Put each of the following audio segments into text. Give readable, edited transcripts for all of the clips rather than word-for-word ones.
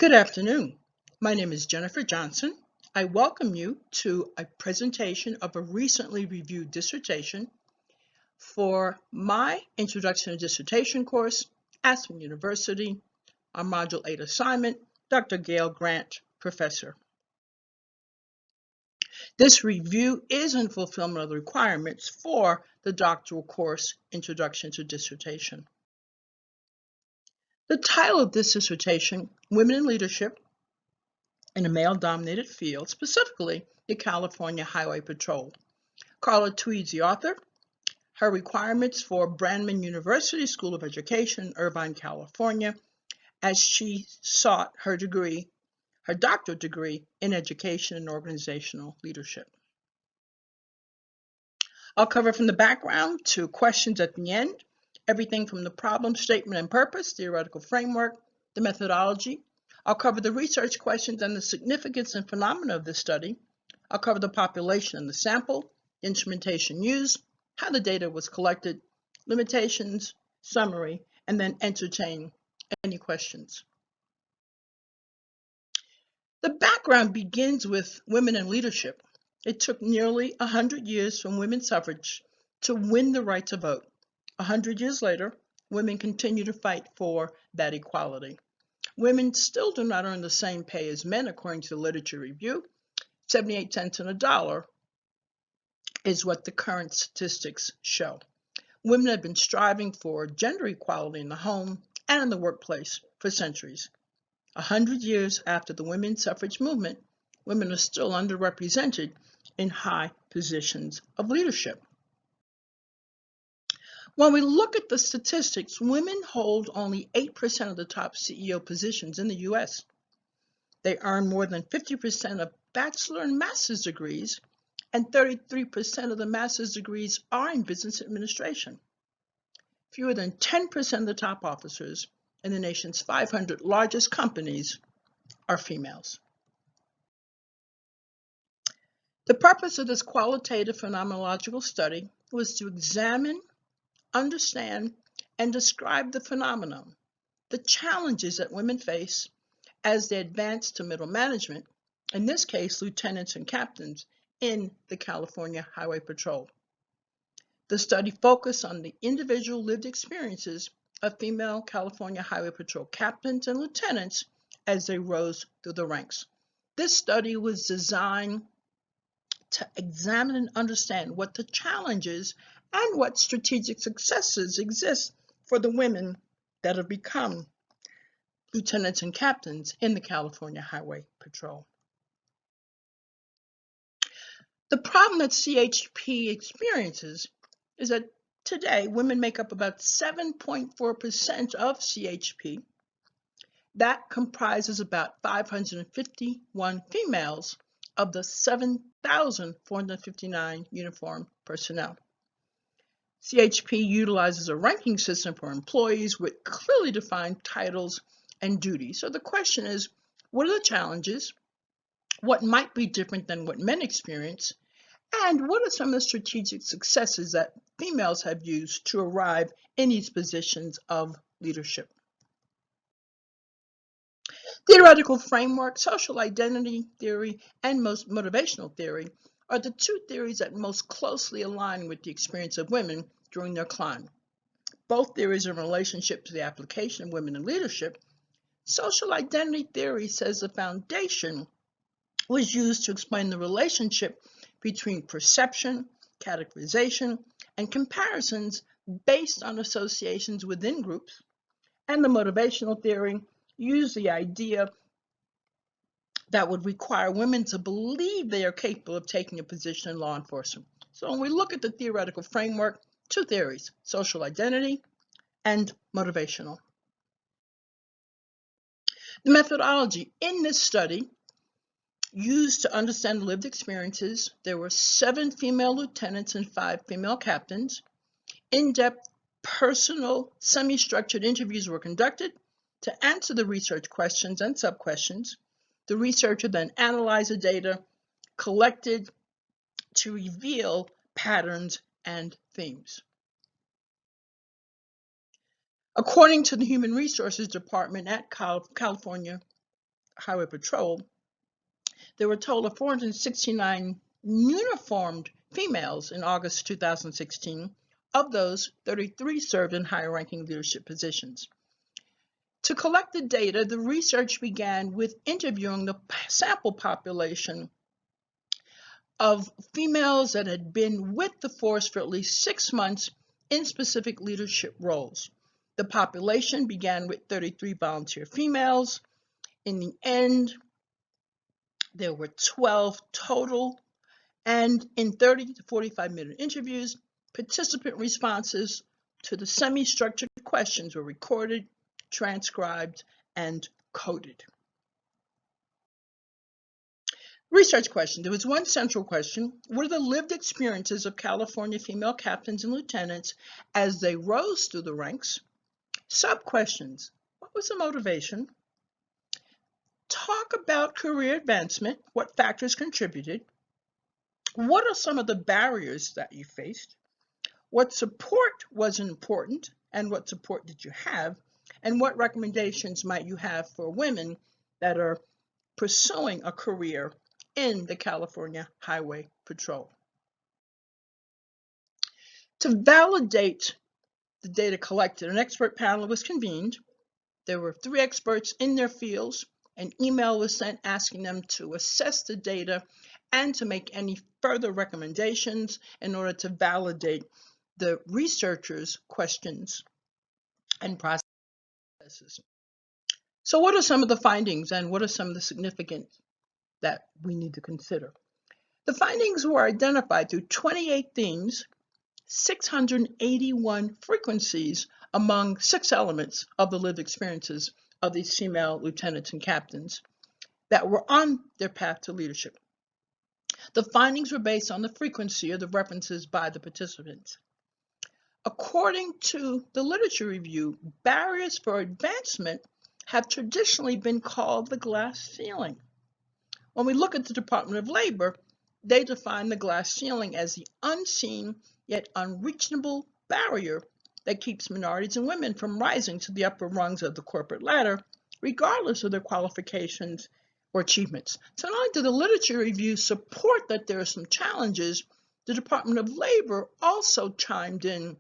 Good afternoon. My name is Jennifer Johnson. I welcome you to a presentation of a recently reviewed dissertation for my Introduction to Dissertation course, Aspen University, our Module 8 assignment, Dr. Gail Grant, Professor. This review is in fulfillment of the requirements for the doctoral course, Introduction to Dissertation. The title of this dissertation, Women in Leadership in a Male-Dominated Field, specifically the California Highway Patrol. Carla Tweed's the author. Her requirements for Brandman University School of Education in Irvine, California, as she sought her doctorate degree in education and organizational leadership. I'll cover from the background to questions at the end, everything from the problem statement and purpose, theoretical framework, the methodology. I'll cover the research questions and the significance and phenomena of this study. I'll cover the population and the sample, the instrumentation used, how the data was collected, limitations, summary, and then entertain any questions. The background begins with women in leadership. It took nearly 100 years from women's suffrage to win the right to vote. 100 years later, women continue to fight for that equality. Women still do not earn the same pay as men, according to the Literature Review. 78 cents on a dollar is what the current statistics show. Women have been striving for gender equality in the home and in the workplace for centuries. 100 years after the women's suffrage movement, women are still underrepresented in high positions of leadership. When we look at the statistics, women hold only 8% of the top CEO positions in the U.S. They earn more than 50% of bachelor and master's degrees, and 33% of the master's degrees are in business administration. Fewer than 10% of the top officers in the nation's 500 largest companies are females. The purpose of this qualitative phenomenological study was to examine, understand, and describe the phenomenon, the challenges that women face as they advance to middle management, in this case, lieutenants and captains in the California Highway Patrol. The study focused on the individual lived experiences of female California Highway Patrol captains and lieutenants as they rose through the ranks. This study was designed to examine and understand what the challenges and what strategic successes exist for the women that have become lieutenants and captains in the California Highway Patrol. The problem that CHP experiences is that today women make up about 7.4% of CHP. That comprises about 551 females of the 7,459 uniformed personnel. CHP utilizes a ranking system for employees with clearly defined titles and duties. So the question is, what are the challenges? What might be different than what men experience? And what are some of the strategic successes that females have used to arrive in these positions of leadership? Theoretical framework, social identity theory, and most motivational theory are the two theories that most closely align with the experience of women during their climb. Both theories are in relationship to the application of women in leadership. Social identity theory says the foundation was used to explain the relationship between perception, categorization, and comparisons based on associations within groups. And the motivational theory used the idea that would require women to believe they are capable of taking a position in law enforcement. So when we look at the theoretical framework, two theories, social identity and motivational. The methodology in this study used to understand lived experiences, there were 7 female lieutenants and 5 female captains. In-depth, personal, semi-structured interviews were conducted to answer the research questions and sub-questions. The researcher then analyzed the data collected to reveal patterns and themes. According to the Human Resources Department at California Highway Patrol, there were a total of 469 uniformed females in August 2016. Of those, 33 served in higher-ranking leadership positions. To collect the data, the research began with interviewing the sample population of females that had been with the force for at least 6 months in specific leadership roles. The population began with 33 volunteer females. In the end, there were 12 total, and in 30 to 45-minute interviews, participant responses to the semi-structured questions were recorded, transcribed, and coded. Research question. There was one central question. What are the lived experiences of California female captains and lieutenants as they rose through the ranks? Sub-questions. What was the motivation? Talk about career advancement. What factors contributed? What are some of the barriers that you faced? What support was important, and what support did you have? And what recommendations might you have for women that are pursuing a career in the California Highway Patrol? To validate the data collected, an expert panel was convened. There were 3 experts in their fields. An email was sent asking them to assess the data and to make any further recommendations in order to validate the researchers' questions and processes. So what are some of the findings, and what are some of the significant that we need to consider? The findings were identified through 28 themes, 681 frequencies among 6 elements of the lived experiences of these female lieutenants and captains that were on their path to leadership. The findings were based on the frequency of the references by the participants. According to the literature review, barriers for advancement have traditionally been called the glass ceiling. When we look at the Department of Labor, they define the glass ceiling as the unseen yet unreachable barrier that keeps minorities and women from rising to the upper rungs of the corporate ladder, regardless of their qualifications or achievements. So not only did the literature review support that there are some challenges, the Department of Labor also chimed in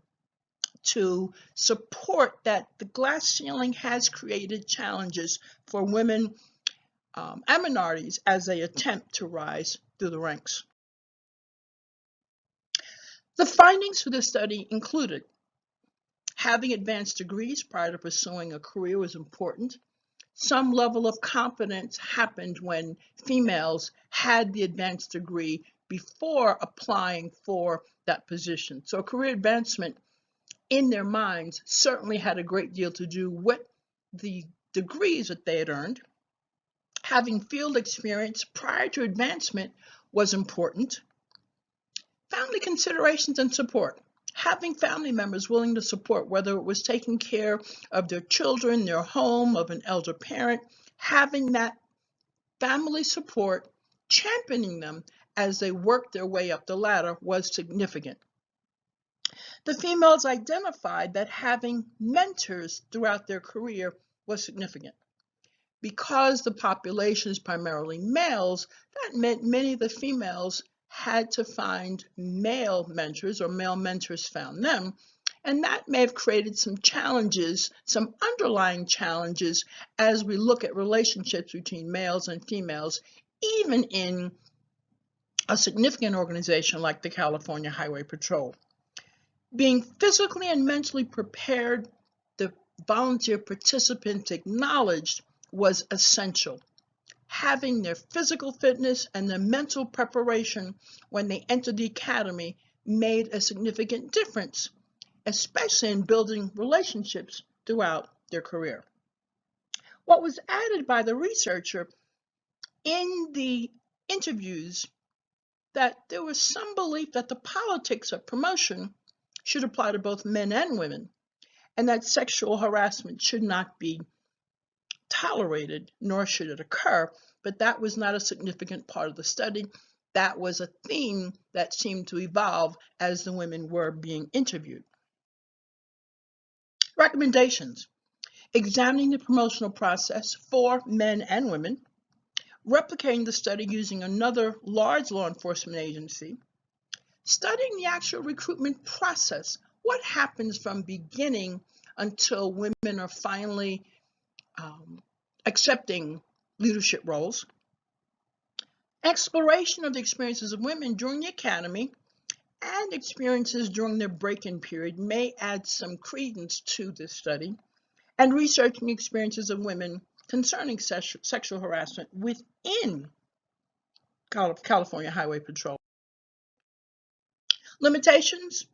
to support that the glass ceiling has created challenges for women and minorities as they attempt to rise through the ranks. The findings for this study included having advanced degrees prior to pursuing a career was important. Some level of competence happened when females had the advanced degree before applying for that position. So career advancement in their minds certainly had a great deal to do with the degrees that they had earned. Having field experience prior to advancement was important. Family considerations and support. Having family members willing to support, whether it was taking care of their children, their home, of an elder parent, having that family support, championing them as they worked their way up the ladder was significant. The females identified that having mentors throughout their career was significant. Because the population is primarily males, that meant many of the females had to find male mentors, or male mentors found them, and that may have created some challenges, some underlying challenges as we look at relationships between males and females, even in a significant organization like the California Highway Patrol. Being physically and mentally prepared, the volunteer participants acknowledged, was essential. Having their physical fitness and their mental preparation when they entered the academy made a significant difference, especially in building relationships throughout their career. What was added by the researcher in the interviews, that there was some belief that the politics of promotion should apply to both men and women, and that sexual harassment should not be tolerated, nor should it occur, but that was not a significant part of the study. That was a theme that seemed to evolve as the women were being interviewed. Recommendations. Examining the promotional process for men and women. replicating the study using another large law enforcement agency, studying the actual recruitment process. What happens from beginning until women are finally accepting leadership roles, exploration of the experiences of women during the academy and experiences during their break-in period may add some credence to this study, and researching experiences of women concerning sexual harassment within California Highway Patrol. Limitations.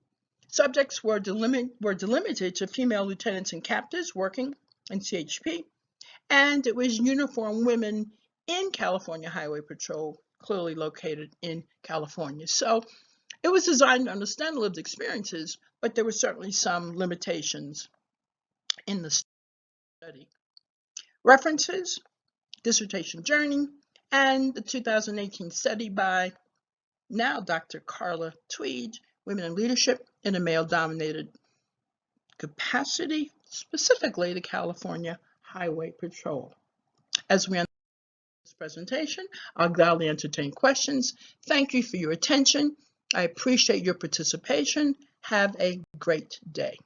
Subjects were delimited to female lieutenants and captains working in CHP, and it was uniformed women in California Highway Patrol, clearly located in California. So it was designed to understand lived experiences, but there were certainly some limitations in the study. References, Dissertation Journey, and the 2018 study by now Dr. Carla Tweed, Women in Leadership in a Male-Dominated Capacity, specifically the California Highway Patrol. As we end this presentation, I'll gladly entertain questions. Thank you for your attention. I appreciate your participation. Have a great day.